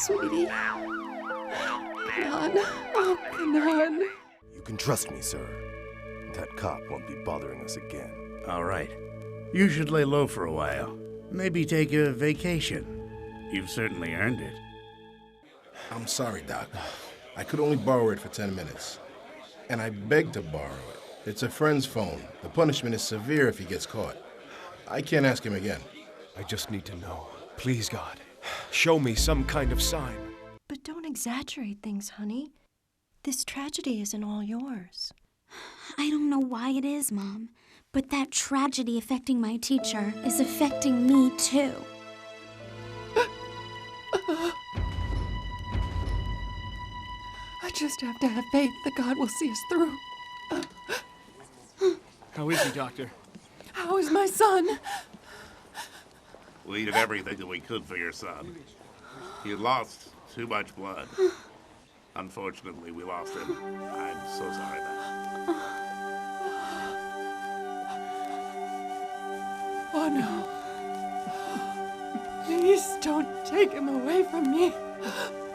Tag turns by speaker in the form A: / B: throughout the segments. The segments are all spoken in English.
A: sweetie. Kanan. Oh, Kanan.
B: You can trust me, sir. That cop won't be bothering us again.
C: All right. You should lay low for a while. Maybe take a vacation. You've certainly earned it.
D: I'm sorry, Doc. I could only borrow it for 10 minutes. And I begged to borrow it. It's a friend's phone. The punishment is severe if he gets caught. I can't ask him again.
B: I just need to know. Please, God, show me some kind of sign.
A: But don't exaggerate things, honey. This tragedy isn't all yours.
E: I don't know why it is, Mom, but that tragedy affecting my teacher is affecting me, too.
A: I just have to have faith that God will see us through.
F: How is he, Doctor?
A: How is my son?
C: We did everything that we could for your son. He had lost too much blood. Unfortunately, we lost him. I'm so sorry, man.
A: Oh, no. Please don't take him away from me.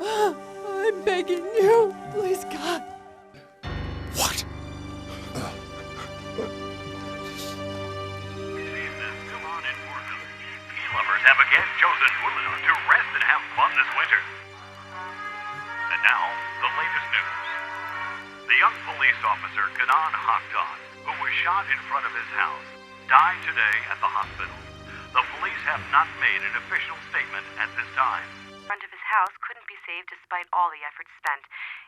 A: I'm begging you. Please, God.
B: What?
G: Lovers have again chosen Woodland to rest and have fun this winter. And now, the latest news. The young police officer, Sevgi Haktan, who was shot in front of his house, died today at the hospital. The police have not made an official statement at this time.
H: The front of his house couldn't be saved despite all the efforts spent.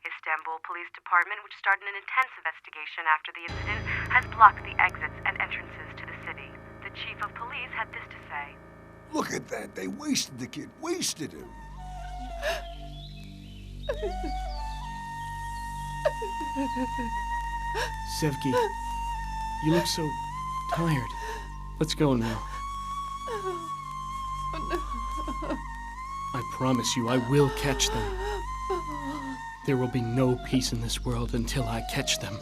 H: Istanbul Police Department, which started an intense investigation after the incident, has blocked the exits and entrances to the city. The chief of police had this to say.
I: Look at that. They wasted the kid. Wasted him.
F: Sevgi, you look so tired. Let's go now. I promise you, I will catch them. There will be no peace in this world until I catch them.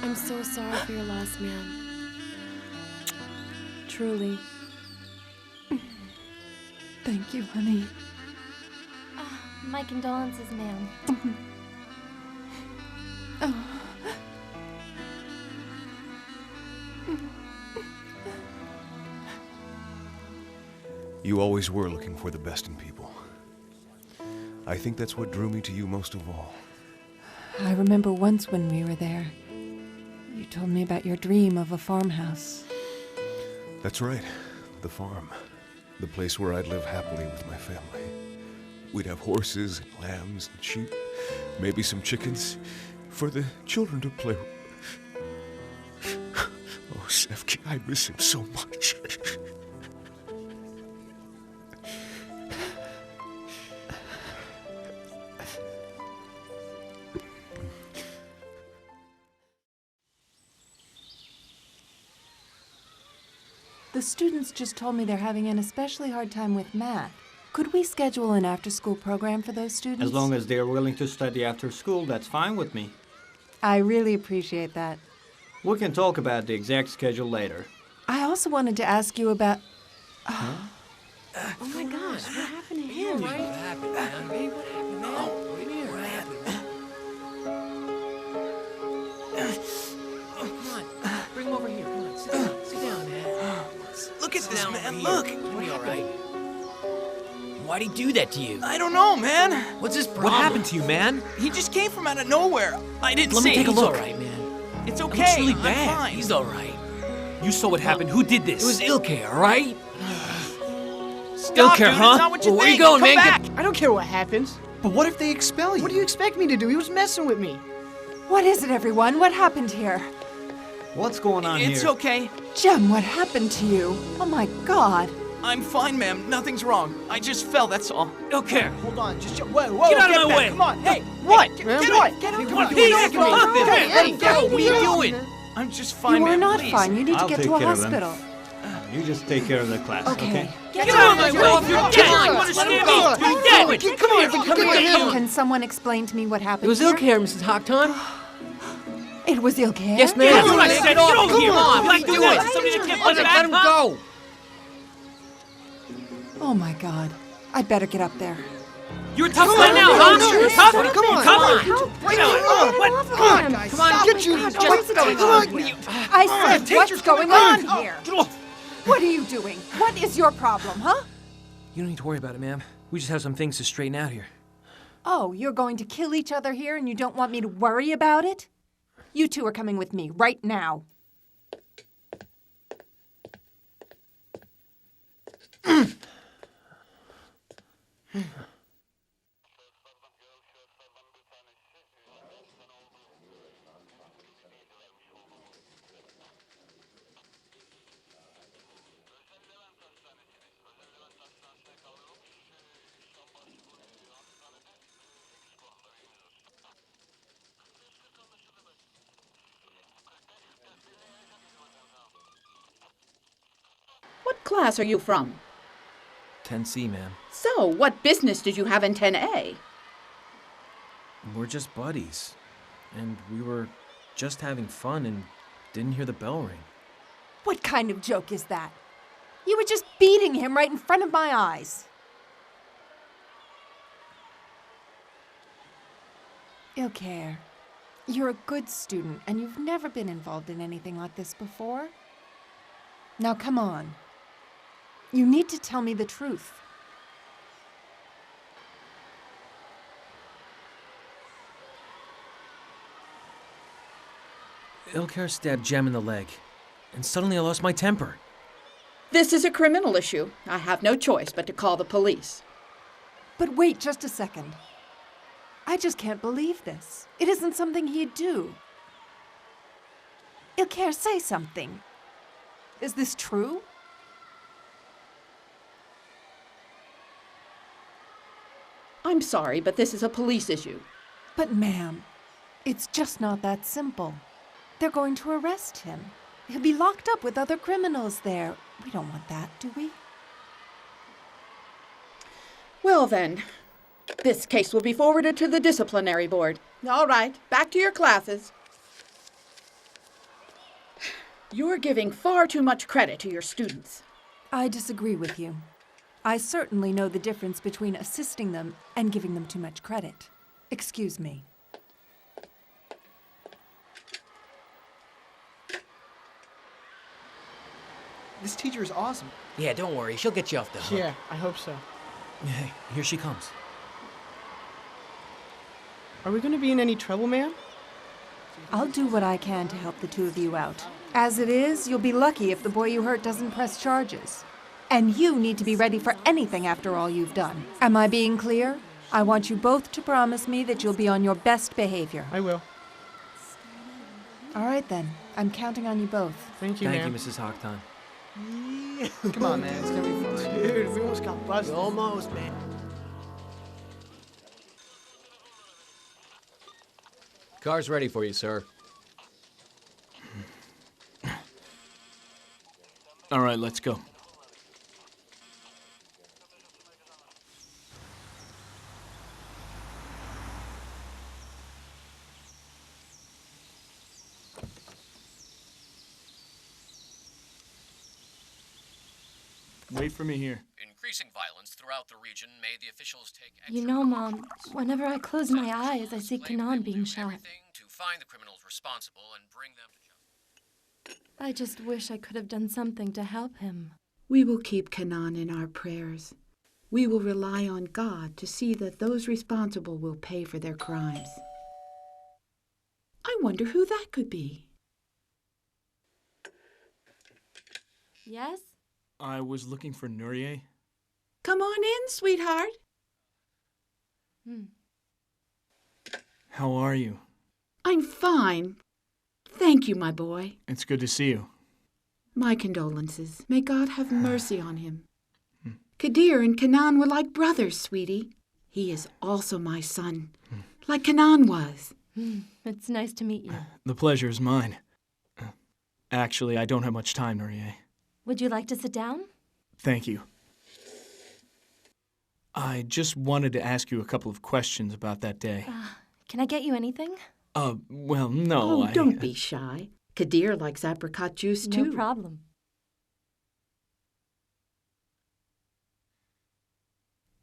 A: I'm so sorry for your loss, man. Truly. Thank you, honey.
E: My condolences, ma'am.
A: Oh.
B: You always were looking for the best in people. I think that's what drew me to you most of all.
A: I remember once when we were there, you told me about your dream of a farmhouse.
B: That's right. The farm. The place where I'd live happily with my family. We'd have horses and lambs and sheep, maybe some chickens, for the children to play with. Oh, Sevgi, I miss him so much.
A: The students just told me they're having an especially hard time with math. Could we schedule an after-school program for those students?
J: As long as they're willing to study after school, that's fine with me.
A: I really appreciate that.
J: We can talk about the exact schedule later.
A: I also wanted to ask you about...
J: Huh?
A: Oh my gosh, what happened to him?
K: What happened, man? Hey, what happened, man? Oh, what happened, man? Come on, bring him over here. Come on, sit down, man.
L: Look at this, man,
K: Here.
L: look!
K: You'll be all right. Why'd he do that to you?
L: I don't know, man!
K: What's his problem?
L: What happened to you, man? He just came from out of nowhere. I didn't
K: Let
L: say
K: me take a
L: he's
K: look.
L: all right,
K: man.
L: It's
K: It
L: okay.
K: looks really
L: I'm
K: bad.
L: fine.
K: He's all right.
L: You saw what happened. Who did this?
K: It was Ilke, all right?
L: Stop, dude. It's not what you
K: Well, where
L: think.
K: you going,
L: Come
K: man?
L: back.
F: I don't care what happens.
L: But what if they expel you?
F: What do you expect me to do? He was messing with me.
A: What is it, everyone? What happened here?
J: What's going on
L: It's
J: here?
L: okay.
A: Jem, what happened to you? Oh my God.
L: I'm fine, ma'am. Nothing's wrong. I just fell, that's all. Okay.
F: Hold on, just whoa,
L: Get out of my
F: back.
L: way.
F: Come on, hey,
L: What?
F: Get
L: Get
F: what?
L: it.
F: Get
L: Come
F: Come
L: on,
F: on,
L: please.
F: please,
L: Come on.
F: Hey,
L: Go. What are you
F: go.
L: doing? I'm just fine,
A: You are
L: ma'am.
A: not
L: Please.
A: fine. You need to
J: I'll
A: get
J: take
A: to a
J: care of him.
A: hospital.
J: You just take care of the class, okay?
L: Get out of my way. You're dead. You understand me? You're dead.
F: Come here, come here.
A: Can someone explain to me what happened
K: It was
A: here?
K: Ilke here, Mrs. Haktan.
A: It was Ilker?
K: Yes, ma'am.
L: Get off here!
K: Come on,
L: Like
K: do
L: doing
K: it.
L: somebody that can't
K: Let him go.
A: Oh my God. I'd better get up there.
L: You're a tough guy now, huh? Tough?
K: Come on.
L: Come on!
K: Come on, get you.
A: What's going on here? I said, what's going on here? What are you doing? What is your problem, huh?
K: You don't need to worry about it, ma'am. We just have some things to straighten out here.
A: Oh, you're going to kill each other here and you don't want me to worry about it? You two are coming with me right now.
M: What class are you from?
K: 10C, ma'am.
M: So, what business did you have in 10A?
K: We're just buddies. And we were just having fun and didn't hear the bell ring.
A: What kind of joke is that? You were just beating him right in front of my eyes. Ilker, you're a good student and you've never been involved in anything like this before. Now come on. You need to tell me the truth.
K: Ilker stabbed Jem in the leg, and suddenly I lost my temper.
M: This is a criminal issue. I have no choice but to call the police.
A: But wait just a second. I just can't believe this. It isn't something he'd do. Ilker, say something. Is this true?
M: I'm sorry, but this is a police issue.
A: But ma'am, it's just not that simple. They're going to arrest him. He'll be locked up with other criminals there. We don't want that, do we?
M: Well then, this case will be forwarded to the disciplinary board. All right, back to your classes. You're giving far too much credit to your students.
A: I disagree with you. I certainly know the difference between assisting them and giving them too much credit. Excuse me.
N: This teacher is awesome.
K: Yeah, don't worry. She'll get you off the hook.
F: Yeah, I hope so.
K: Hey, here she comes.
F: Are we going to be in any trouble, ma'am?
A: I'll do what I can to help the two of you out. As it is, you'll be lucky if the boy you hurt doesn't press charges. And you need to be ready for anything after all you've done. Am I being clear? I want you both to promise me that you'll be on your best behavior.
F: I will.
A: All right, then. I'm counting on you both.
F: Thank you,
K: Thank
F: ma'am.
K: you, Mrs. Haktan.
N: Come on, man. It's gonna be fun.
F: Dude, we almost got busted.
N: Almost, man.
O: Car's ready for you, sir.
F: All right, let's go. Wait for me here.
O: Increasing violence throughout the region made the officials take extra
E: You know, Mom, whenever I close my eyes, I see Kanan being shot.
O: to find the criminals responsible and bring them to justice.
E: I just wish I could have done something to help him.
M: We will keep Kanan in our prayers. We will rely on God to see that those responsible will pay for their crimes. I wonder who that could be.
E: Yes?
F: I was looking for Nurie.
M: Come on in, sweetheart.
F: How are you?
M: I'm fine. Thank you, my boy.
F: It's good to see you.
M: My condolences. May God have mercy on him. Kadir and Kanan were like brothers, sweetie. He is also my son, like Kanan was.
E: It's nice to meet you.
F: The pleasure is mine. Actually, I don't have much time, Nurie.
E: Would you like to sit down?
F: Thank you. I just wanted to ask you a couple of questions about that day.
E: Can I get you anything?
F: Well, no,
M: Oh, don't be shy. Kadir likes apricot juice, too.
P: No problem.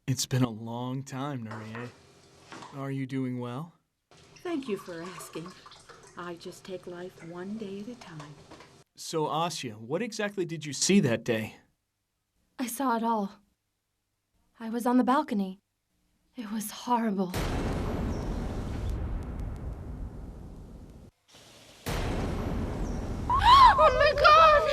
F: It's been a long time, Nuria. Are you doing well?
M: Thank you for asking. I just take life one day at a time.
F: So, Asya, what exactly did you see that day?
P: I saw it all. I was on the balcony. It was horrible. Oh my God!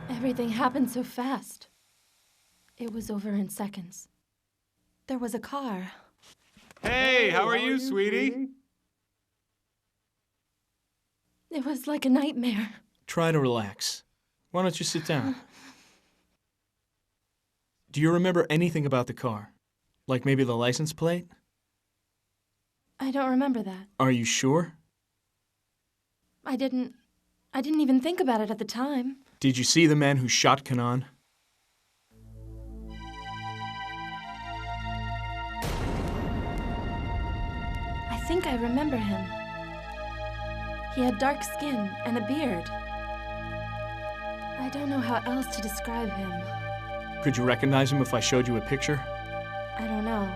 P: Everything happened so fast. It was over in seconds. There was a car.
F: Hey, how are you, sweetie?
P: It was like a nightmare.
F: Try to relax. Why don't you sit down? Do you remember anything about the car? Like maybe the license plate?
P: I don't remember that.
F: Are you sure?
P: I didn't even think about it at the time.
F: Did you see the man who shot Kanan?
P: I think I remember him. He had dark skin and a beard. I don't know how else to describe him.
F: Could you recognize him if I showed you a picture?
P: I don't know.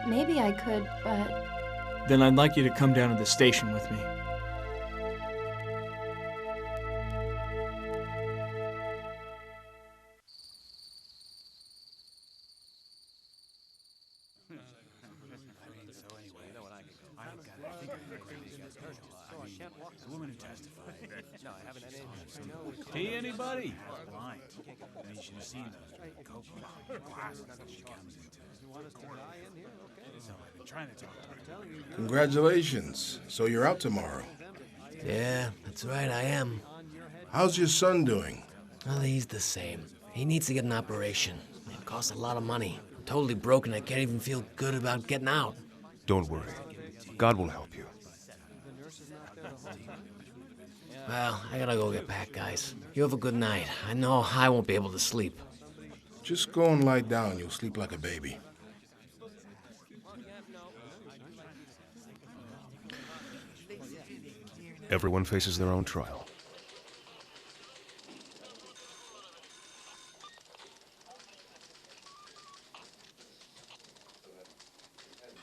P: Maybe I could, but...
F: Then I'd like you to come down to the station with me.
Q: Hey, anybody? Blind. You should have seen those glasses she comes into. So I've been trying to talk to her.
D: Congratulations. So you're out tomorrow.
R: Yeah, that's right, I am.
D: How's your son doing?
R: Well, he's the same. He needs to get an operation. It costs a lot of money. I'm totally broken. I can't even feel good about getting out.
B: Don't worry. God will help you.
R: Well, I gotta go get back, guys. You have a good night. I know I won't be able to sleep.
D: Just go and lie down. You'll sleep like a baby.
B: Everyone faces their own trial.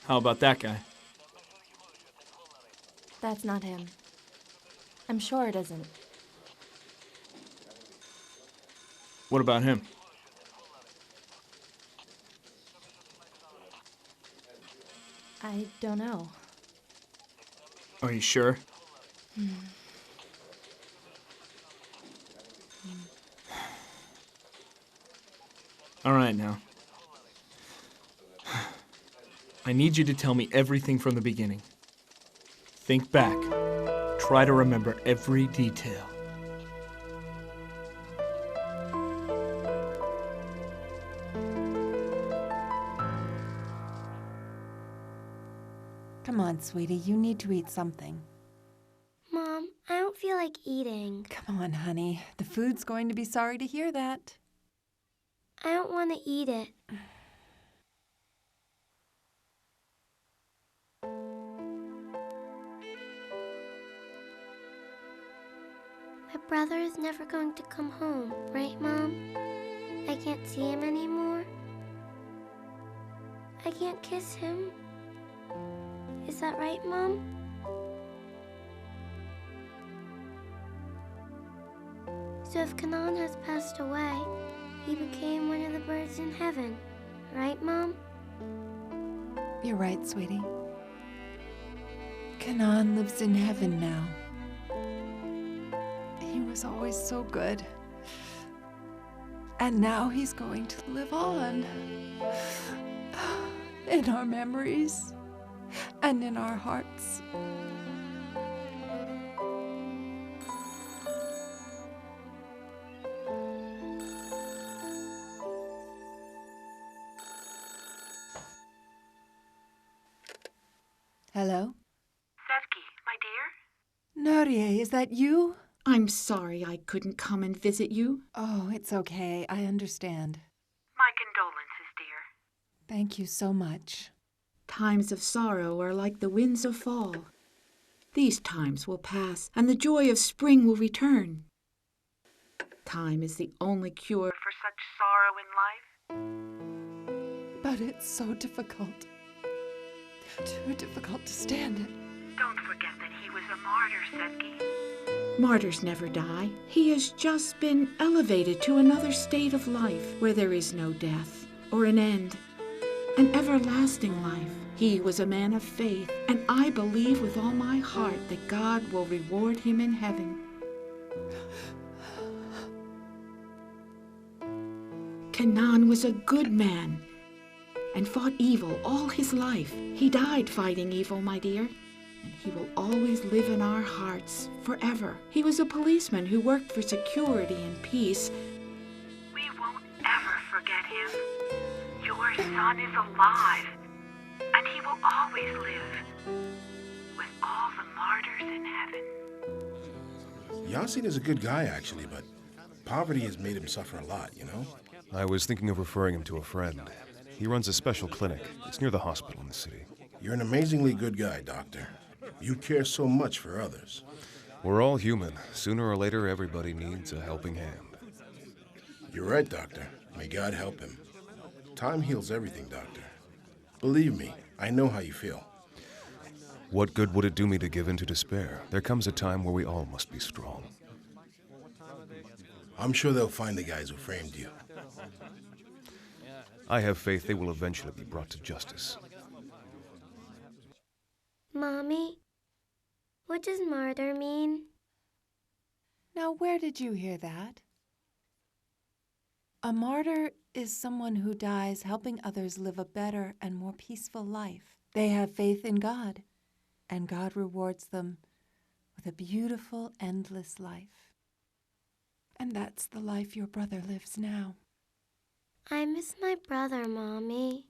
F: How about that guy?
P: That's not him. I'm sure it isn't.
F: What about him?
P: I don't know.
F: Are you sure? All right, now. I need you to tell me everything from the beginning. Think back. Try to remember every detail.
A: Come on, sweetie, you need to eat something.
E: Mom, I don't feel like eating.
A: Come on, honey. The food's going to be sorry to hear that.
E: I don't want to eat it. My brother is never going to come home, right, Mom? I can't see him anymore. I can't kiss him. Is that right, Mom? So if Kanan has passed away, he became one of the birds in heaven, right, Mom?
A: You're right, sweetie. Kanan lives in heaven now. He was always so good. And now he's going to live on. In our memories. And in our hearts.
H: Sevgi,
A: Hello?
H: my
A: Nadia, is that you?
M: I'm sorry I couldn't come and visit you.
A: Oh, it's okay. I understand.
H: My condolences, dear.
A: Thank you so much.
M: Times of sorrow are like the winds of fall. These times will pass, and the joy of spring will return. Time is the only cure
H: For such sorrow in life?
A: But it's so difficult. Too difficult to stand it.
H: Don't forget that he was a martyr, Sevgi.
M: Martyrs never die. He has just been elevated to another state of life where there is no death or an end, an everlasting life. He was a man of faith, and I believe with all my heart that God will reward him in heaven. Kenan was a good man and fought evil all his life. He died fighting evil, my dear, and he will always live in our hearts forever. He was a policeman who worked for security and peace.
H: We won't ever forget him. Your son is alive, and he will always live with all the martyrs in heaven.
D: Yasin is a good guy, actually, but poverty has made him suffer a lot, you know?
B: I was thinking of referring him to a friend. He runs a special clinic. It's near the hospital in the city.
D: You're an amazingly good guy, Doctor. You care so much for others.
B: We're all human. Sooner or later, everybody needs a helping hand.
D: You're right, Doctor. May God help him. Time heals everything, Doctor. Believe me, I know how you feel.
B: What good would it do me to give in to despair? There comes a time where we all must be strong.
D: I'm sure they'll find the guys who framed you.
B: I have faith they will eventually be brought to justice.
S: Mommy, what does martyr mean?
A: Now, where did you hear that? A martyr is someone who dies helping others live a better and more peaceful life. They have faith in God, and God rewards them with a beautiful, endless life. And that's the life your brother lives now.
S: I miss my brother, Mommy.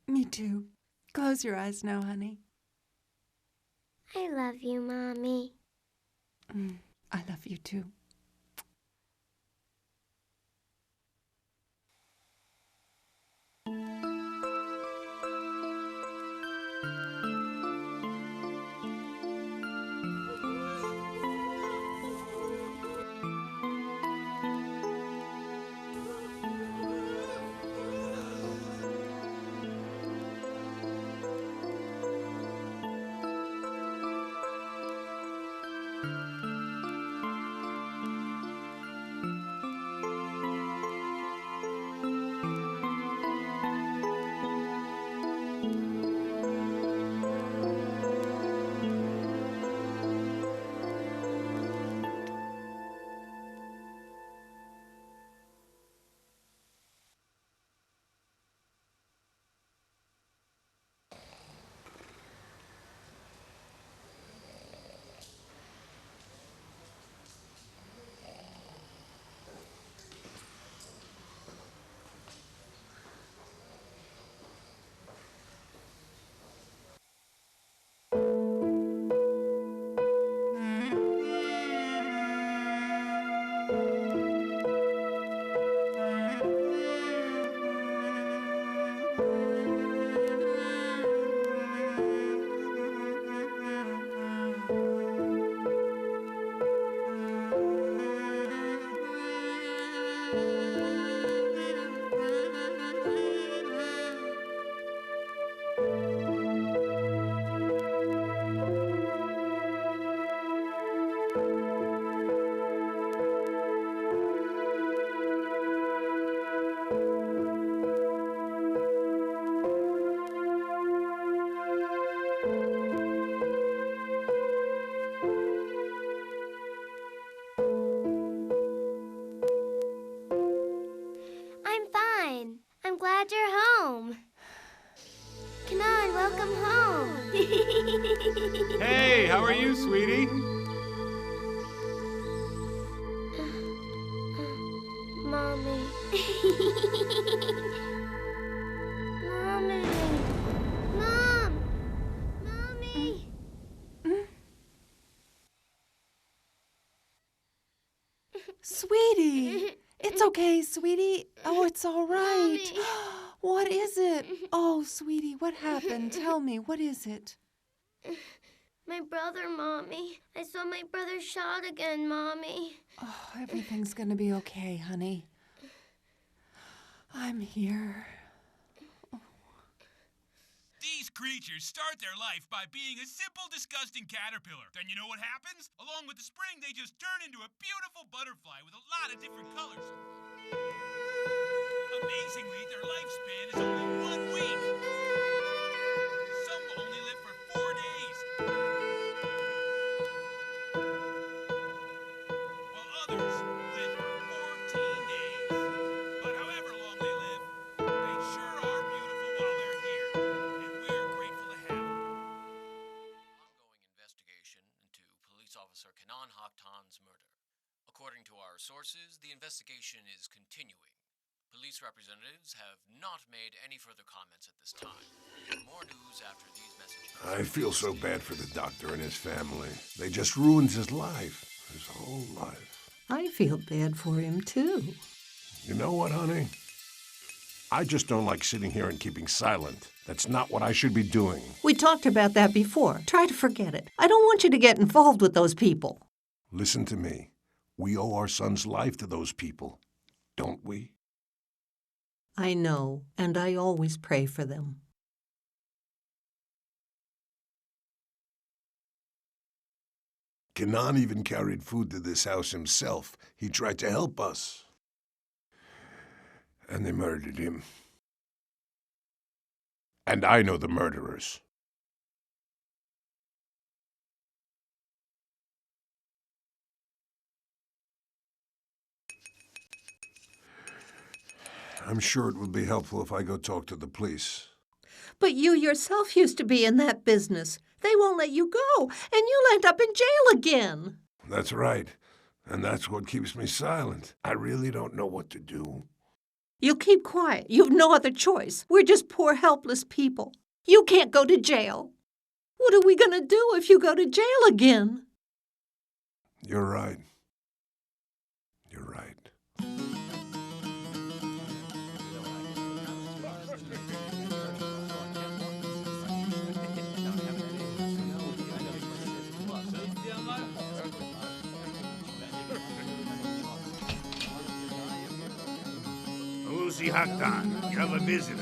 A: Me too. Close your eyes now, honey.
S: I love you, Mommy.
A: I love you too.
S: I'm glad you're home. Kenan, welcome home.
F: Hey, how are you, sweetie?
S: Mommy. Mommy. Mom. Mommy.
A: okay, sweetie? Oh, it's all right. What is it? Oh, sweetie, what happened? Tell me, what is it?
S: My brother, Mommy. I saw my brother shot again, Mommy.
A: Oh, everything's gonna be okay, honey. I'm here.
Q: These creatures start their life by being a simple, disgusting caterpillar. Then you know what happens? Along with the spring, they just turn into a beautiful butterfly with a lot of different colors. Amazingly, their lifespan is only 1 week. Some will only live for 4 days. While others live for 14 days. But however long they live, they sure are beautiful while they're here. And we're grateful to have them.
O: Ongoing investigation into police officer Kenan Haktan's murder. According to our sources, the investigation is continuing. Police representatives have not made any further comments at this time. More news after these messages.
I: I feel so bad for the doctor and his family. They just ruined his life, his whole life.
T: I feel bad for him, too.
I: You know what, honey? I just don't like sitting here and keeping silent. That's not what I should be doing.
T: We talked about that before. Try to forget it. I don't want you to get involved with those people.
I: Listen to me. We owe our son's life to those people, don't we?
T: I know, and I always pray for them.
I: Kenan even carried food to this house himself. He tried to help us. And they murdered him. And I know the murderers. I'm sure it would be helpful if I go talk to the police.
T: But you yourself used to be in that business. They won't let you go, and you'll end up in jail again.
I: That's right. And that's what keeps me silent. I really don't know what to do.
T: You keep quiet. You've no other choice. We're just poor, helpless people. You can't go to jail. What are we going to do if you go to jail again?
I: You're right. You're right.
C: Sevgi Haktan, you have a visitor.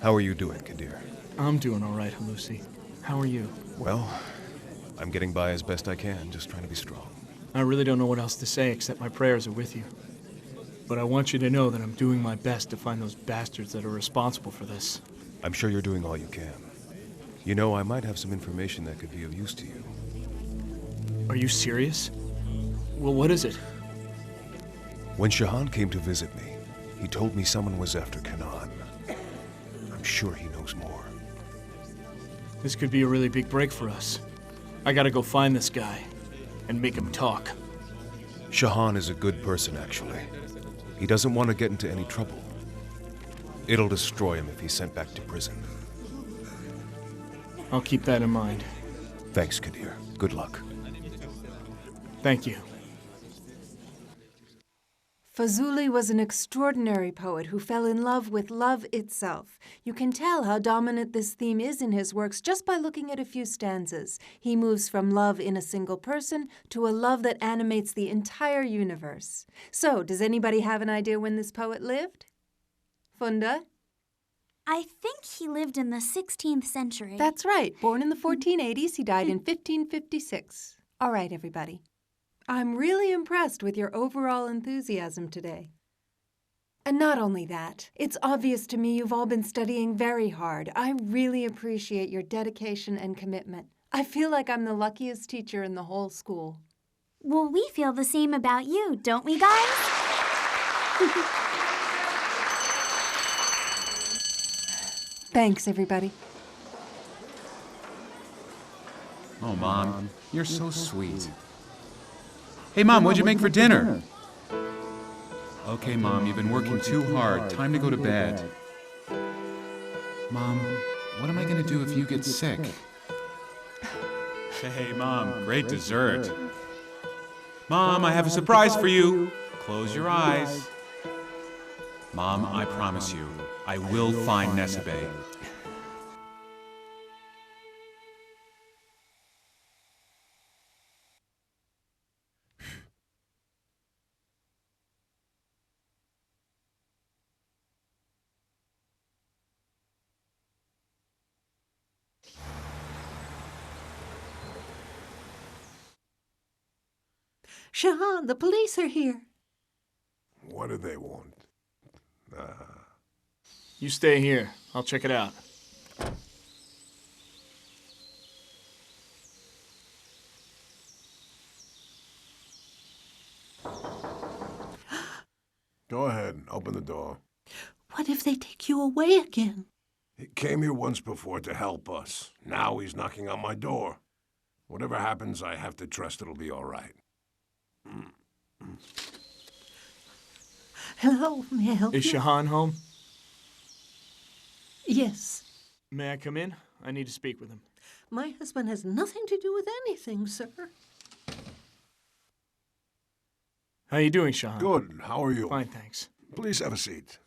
B: How are you doing, Kadir?
F: I'm doing all right, Lucy. How are you?
B: Well, I'm getting by as best I can, just trying to be strong.
F: I really don't know what else to say except my prayers are with you. But I want you to know that I'm doing my best to find those bastards that are responsible for this.
B: I'm sure you're doing all you can. You know, I might have some information that could be of use to you.
F: Are you serious? Well, what is it?
B: When Shahan came to visit me, he told me someone was after Kenan. I'm sure he knows more.
F: This could be a really big break for us. I gotta go find this guy and make him talk.
B: Shahan is a good person, actually. He doesn't want to get into any trouble. It'll destroy him if he's sent back to prison.
F: I'll keep that in mind.
B: Thanks, Kadir. Good luck.
F: Thank you.
A: Fazuli was an extraordinary poet who fell in love with love itself. You can tell how dominant this theme is in his works just by looking at a few stanzas. He moves from love in a single person to a love that animates the entire universe. So, does anybody have an idea when this poet lived? Funda?
E: I think he lived in the 16th century.
A: That's right. Born in the 1480s, he died in 1556. All right, everybody. I'm really impressed with your overall enthusiasm today. And not only that, it's obvious to me you've all been studying very hard. I really appreciate your dedication and commitment. I feel like I'm the luckiest teacher in the whole school.
E: Well, we feel the same about you, don't we, guys?
A: Thanks, everybody.
U: Oh, Mom, you're so sweet. Hey, Mom, what'd you make for dinner? Okay, Mom, you've been working too hard. Time to go to bed. Mom, what am I gonna do if you get sick? Hey, Mom, great dessert. Mom, I have a surprise for you. Close your eyes. Mom, I promise you, I will find Nessabe.
T: Shahan, the police are here.
I: What do they want?
F: You stay here. I'll check it out.
I: Go ahead, open the door.
T: What if they take you away again?
I: He came here once before to help us. Now he's knocking on my door. Whatever happens, I have to trust it'll be all right.
T: Hello, may I help
F: Is
T: you?
F: Shahan home?
T: Yes.
F: May I come in? I need to speak with him.
T: My husband has nothing to do with anything, sir.
F: How you doing, Shahan?
I: Good. How are you?
F: Fine, thanks.
I: Please have a seat.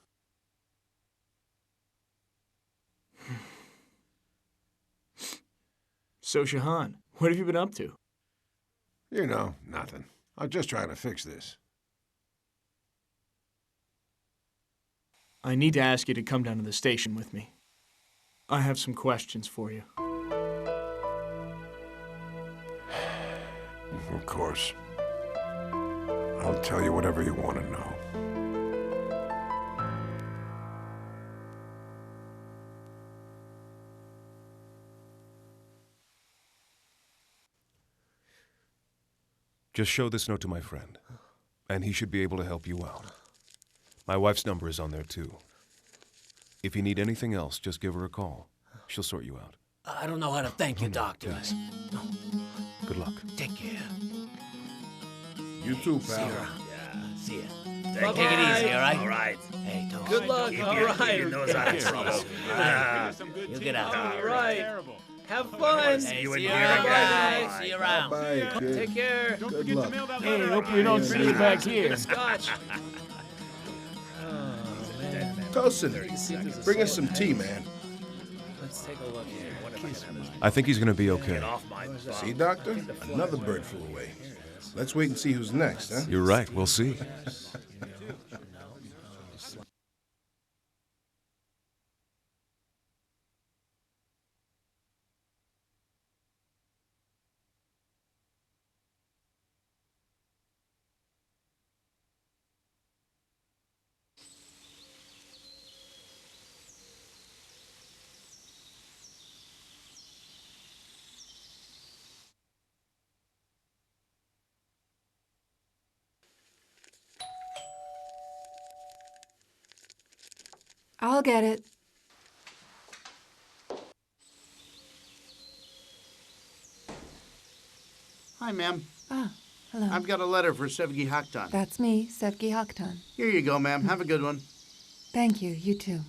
F: So, Shahan, what have you been up to?
I: You know, nothing. I'm just trying to fix this.
F: I need to ask you to come down to the station with me. I have some questions for you.
I: Of course. I'll tell you whatever you want to know.
B: Just show this note to my friend, and he should be able to help you out. My wife's number is on there, too. If you need anything else, just give her a call. She'll sort you out.
R: I don't know how to thank you, Doctor.
B: Good luck.
R: Take care.
D: You too,
R: See
D: pal.
R: you around. Yeah, see ya.
V: Thank
R: Take it
V: you.
R: easy, all right?
V: All right.
R: Hey, don't.
V: Good luck.
R: Keep
V: All
R: your-
V: right.
R: keep your nose out of trouble. You get out.
V: All right. Have fun.
R: Hey,
V: see
R: see
V: you
R: you
V: around.
R: around. See you around.
D: Bye, kid.
V: Take care.
D: Don't forget to mail
V: that
F: Hey, hope we don't see you back here.
V: Scotch.
D: Tosin, bring us some tea, man.
V: Let's take a look here.
B: I think he's going to be okay.
D: See, Doctor? Another bird flew away. Let's wait and see who's next, huh?
B: You're right. We'll see.
A: I'll get it.
W: Hi, ma'am.
A: Ah, hello.
W: I've got a letter for Sevgi Haktan.
A: That's me, Sevgi Haktan.
W: Here you go, ma'am. Have a good one.
A: Thank you. You too.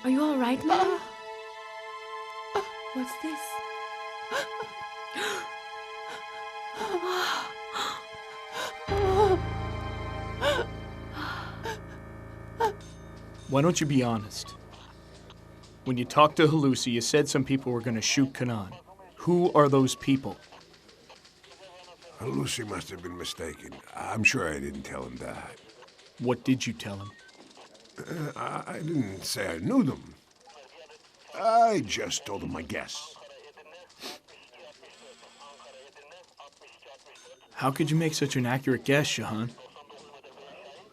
E: Are you all right, Mom?
A: What's this?
F: Why don't you be honest? When you talked to Halusi, you said some people were going to shoot Kanan. Who are those people?
I: Lucy must have been mistaken. I'm sure I didn't tell him that.
F: What did you tell him?
I: I didn't say I knew them. I just told him my guess.
F: How could you make such an accurate guess, Shahan?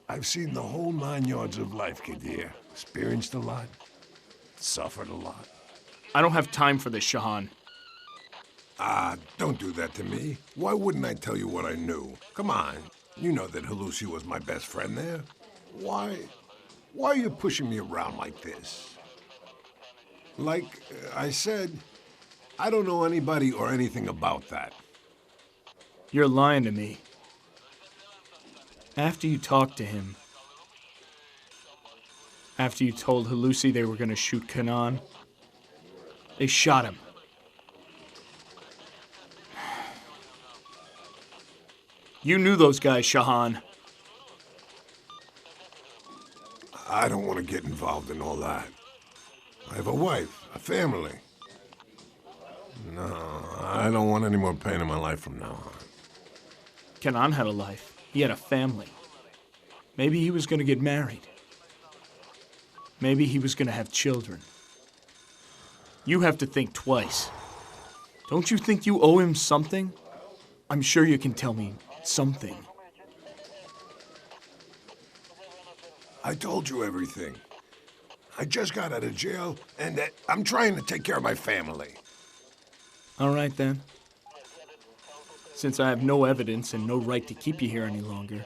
I: I've seen the whole 9 yards of life, Kadir. Experienced a lot. Suffered a lot.
F: I don't have time for this, Shahan.
I: Don't do that to me. Why wouldn't I tell you what I knew? Come on. You know that Halusi was my best friend there. Why are you pushing me around like this? Like I said, I don't know anybody or anything about that.
F: You're lying to me. After you talked to him, after you told Halusi they were going to shoot Kanan, they shot him. You knew those guys, Shahan.
I: I don't want to get involved in all that. I have a wife, a family. No, I don't want any more pain in my life from now on.
F: Kanan had a life. He had a family. Maybe he was going to get married. Maybe he was going to have children. You have to think twice. Don't you think you owe him something? I'm sure you can tell me something.
I: I told you everything. I just got out of jail, and I'm trying to take care of my family.
F: All right, then. Since I have no evidence and no right to keep you here any longer,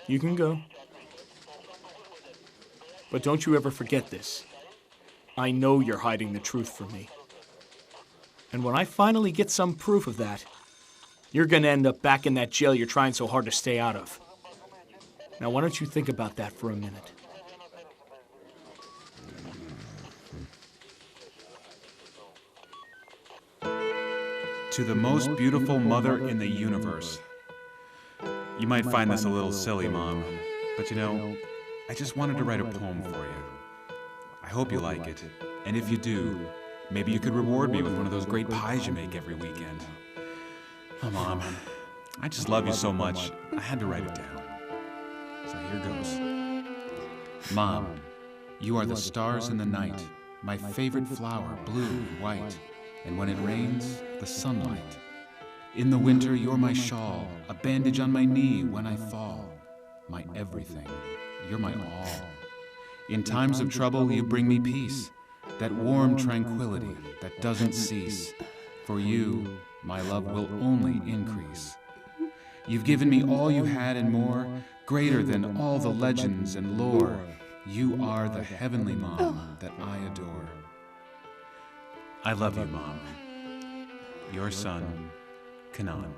F: you can go. But don't you ever forget this. I know you're hiding the truth from me. And when I finally get some proof of that, you're gonna end up back in that jail you're trying so hard to stay out of. Now, why don't you think about that for a minute?
U: To the most beautiful mother in the universe. You might find this a little silly, Mom, but you know, I just wanted to write a poem for you. I hope you like it, and if you do, maybe you could reward me with one of those great pies you make every weekend. Oh, Mom, I just love you so much, I had to write it down. So here goes. Mom, you are the stars in the night, my favorite flower, blue and white, and when it rains, the sunlight. In the winter, you're my shawl, a bandage on my knee when I fall. My everything, you're my all. In times of trouble, you bring me peace, that warm tranquility that doesn't cease. For you, my love will only increase. You've given me all you had and more, greater than all the legends and lore. You are the heavenly mom that I adore. I love you, Mom. Your son, Kanan.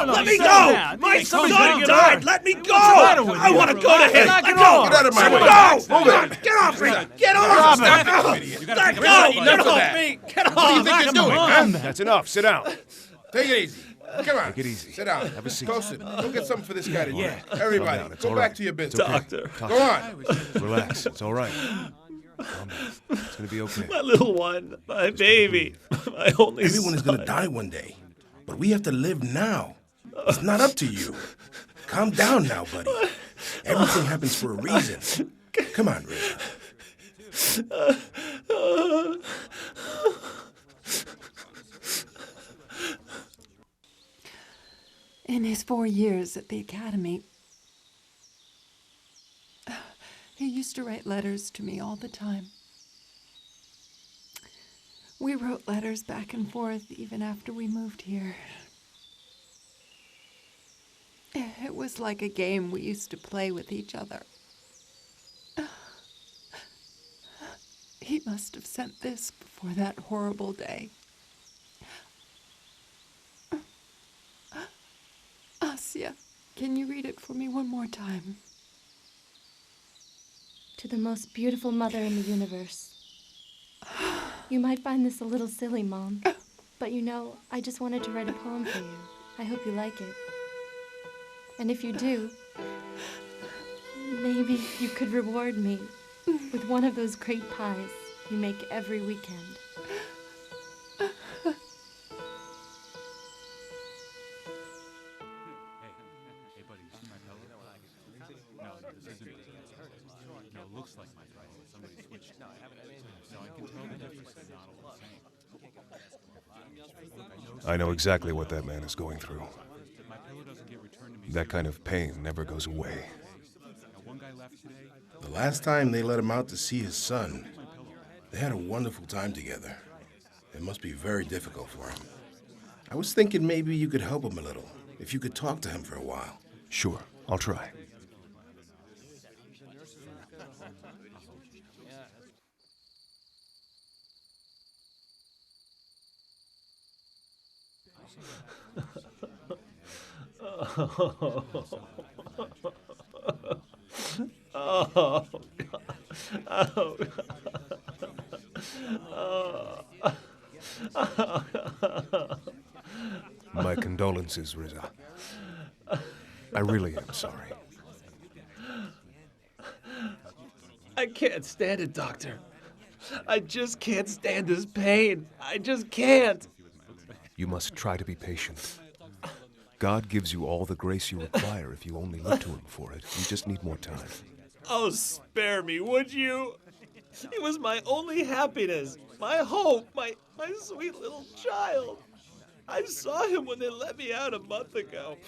G: Let me go! My son died! Let me go! I want to go to him! Let go!
D: Get out of my way!
G: Go!
D: Move it!
G: Get off me! Get off! Let go! Let go! Get off me! Get off!
D: What do you think you're doing, huh?
B: That's enough. Sit down.
D: Take it easy. Come on.
B: Take it easy.
D: Sit down.
B: Have a seat.
D: Toast it. Go get something for this guy to drink.
B: Yeah.
D: Everybody,
B: Calm down. It's
D: go
B: all
D: back
B: right.
D: to your business.
B: Doctor.
D: Go on.
B: Relax. It's all right. Calm down. It's gonna be okay.
G: My little one, my baby, my only
D: Everyone is
G: son.
D: gonna die one day, but we have to live now. It's not up to you. Calm down now, buddy. Everything happens for a reason. Come on, Reza.
A: In his 4 years at the academy, he used to write letters to me all the time. We wrote letters back and forth even after we moved here. It was like a game we used to play with each other. He must have sent this before that horrible day. Asya, can you read it for me one more time?
P: To the most beautiful mother in the universe. You might find this a little silly, Mom, but you know, I just wanted to write a poem for you. I hope you like it. And if you do, maybe you could reward me with one of those great pies you make every weekend.
U: Hey, buddy, you see my pillow? No, this isn't. No, it looks like my pillow. Somebody switched. No, I haven't. So I can tell the difference. They're not all the same. I know
B: I know exactly what that man is going through. That kind of pain never goes away.
D: The last time they let him out to see his son, they had a wonderful time together. It must be very difficult for him. I was thinking maybe you could help him a little, if you could talk to him for a while.
B: Sure, I'll try.
G: Oh, God.
B: My condolences, Riza. I really am sorry.
G: I can't stand it, Doctor. I just can't stand this pain. I just can't.
B: You must try to be patient. God gives you all the grace you require if you only look to him for it. You just need more time.
G: Oh, spare me, would you? He was my only happiness, my hope, my sweet little child. I saw him when they let me out a month ago.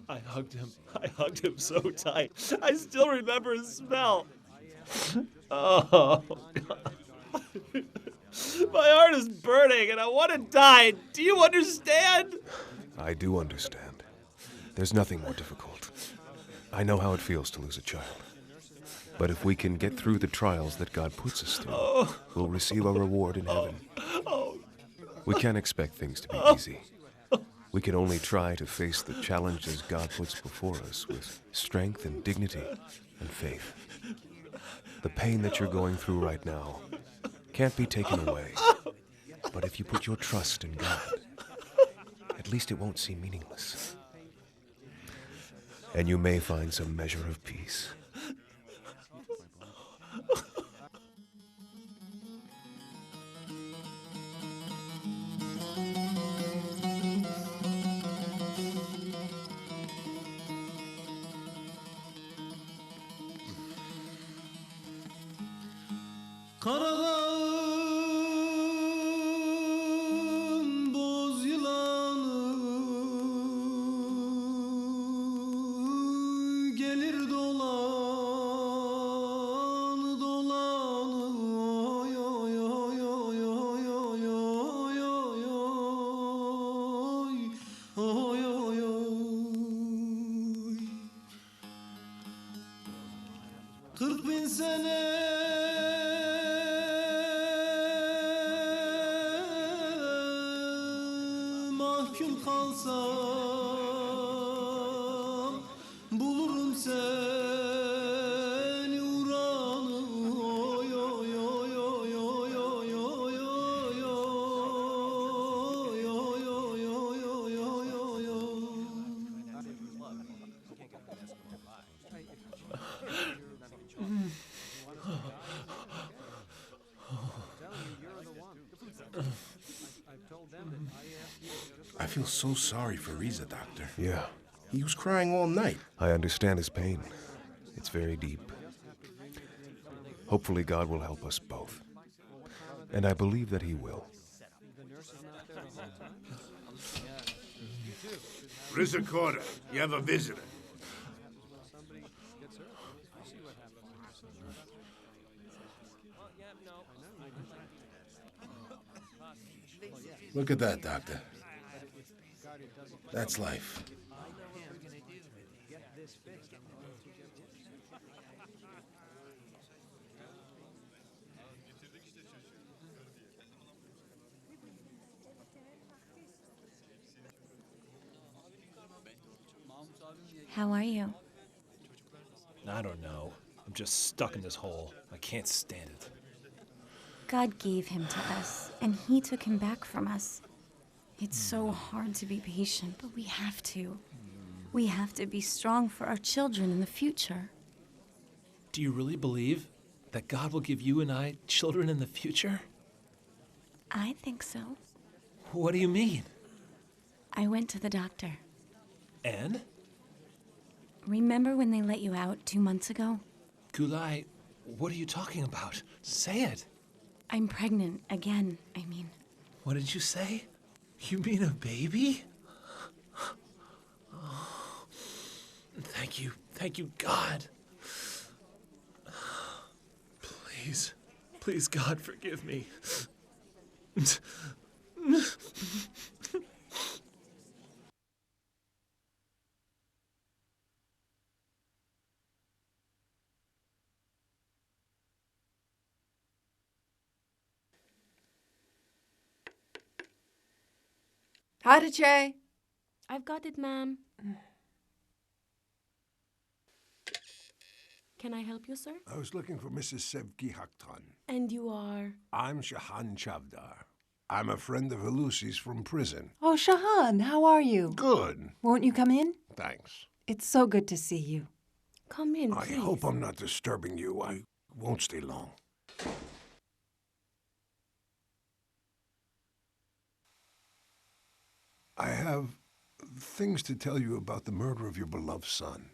G: I hugged him so tight. I still remember his smell. Oh, God. My heart is burning and I want to die. Do you understand?
B: I do understand. There's nothing more difficult. I know how it feels to lose a child. But if we can get through the trials that God puts us through, we'll receive a reward in heaven. We can't expect things to be easy. We can only try to face the challenges God puts before us with strength and dignity and faith. The pain that you're going through right now can't be taken away. But if you put your trust in God, at least it won't seem meaningless. And you may find some measure of peace.
J: Karadağın boz yılanı gelir dolan dolan oy oy oy oy oy oy oy oy oy oy 40.000 sene mahkum kalsam bulurum seni uğranı oy oy oy oy oy oy oy oy oy oy oy oy oy
D: I feel so sorry for Riza, Doctor.
B: Yeah.
D: He was crying all night.
B: I understand his pain. It's very deep. Hopefully God will help us both. And I believe that he will.
C: Rizacora, you have a visitor.
D: Look at that, Doctor. That's life.
E: How are you?
F: I don't know. I'm just stuck in this hole. I can't stand it.
E: God gave him to us, and he took him back from us. It's so hard to be patient, but we have to. We have to be strong for our children in the future.
G: Do you really believe that God will give you and I children in the future?
E: I think so.
G: What do you mean?
E: I went to the doctor.
G: And?
E: Remember when they let you out 2 months ago?
G: Gulai, what are you talking about? Say it.
E: I'm pregnant again, I mean.
G: What did you say? You mean a baby? Thank you. Thank you, God. Please. Please, God, forgive me.
A: Hadice.
P: I've got it, ma'am. Can I help you, sir?
I: I was looking for Mrs. Sevgi Haktan.
P: And you are?
I: I'm Shahan Chavdar. I'm a friend of Halusi's from prison.
A: Oh, Shahan, how are you?
I: Good.
A: Won't you come in?
I: Thanks.
A: It's so good to see you.
P: Come in,
I: I
P: please.
I: hope I'm not disturbing you. I won't stay long. I have things to tell you about the murder of your beloved son.